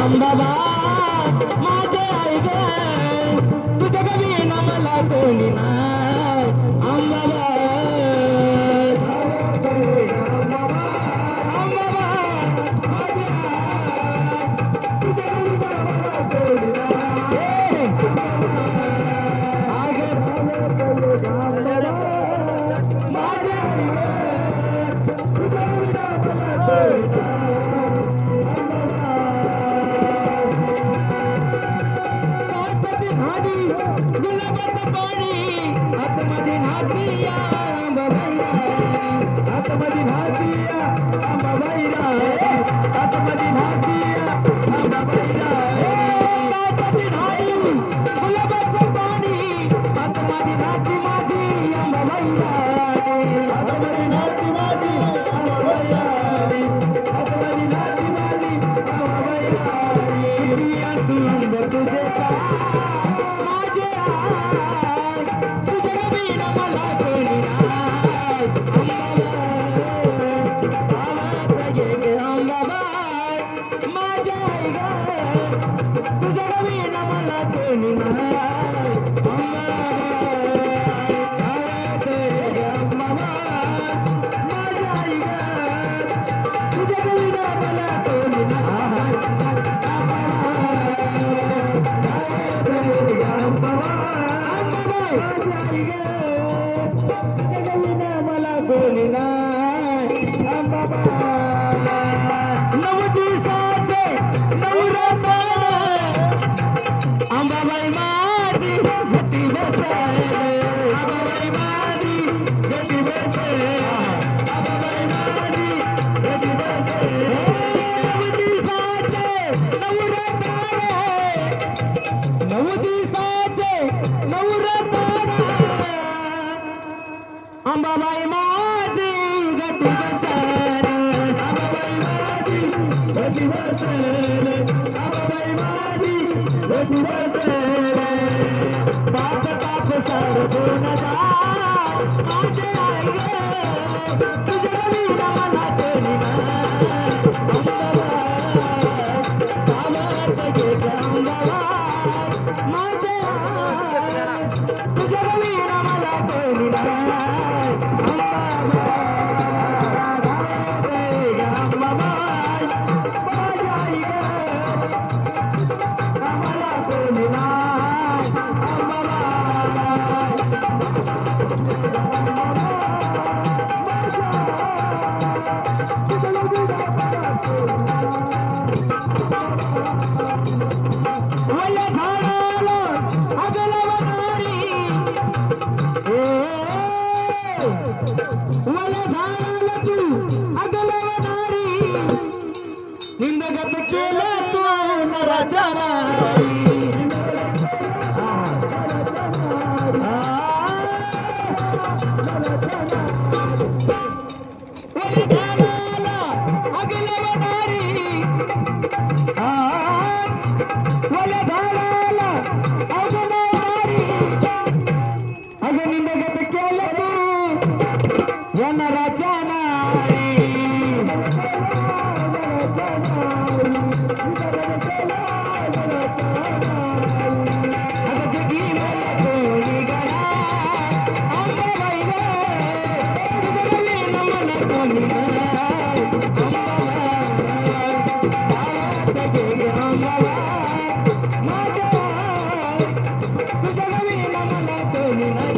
अंबाबा माझे आई ग तुझ्या कवी ना मला कोणी नाही अंबाबा गुलाबाचं पाणी आतमध्ये नाचिया अंबाबाईला आतमध्ये नाचिया अंबाबाईला आतमध्ये नाचिया अंबाबाईला आतमध्ये नाही गुलाबाचं पाणी आतमध्ये नाची माझी अंबाबाईला आतमध्ये नाची माझी अंबाबाईला आतमध्ये नाची माझी अंबाबाईला तुझे अंबाबाई माझी गती बसायले अंबाबाई माझी गती बसायले अंबाबाई माझी गती बसायले नऊ दिवसाचे अंबाबाई माझी गती बसायले अंबाबाई माझी गती बसायले अंबाबाई माझी गती बसायले बाप बाप सर्व नदा माझे आई गे तुझ्या विना मला कोणी नाही माझे तुझ्या विना मला कोणी निंदगत केलं तू नराच्या अगं निंदगत केलं तू नराच्या तुझ्या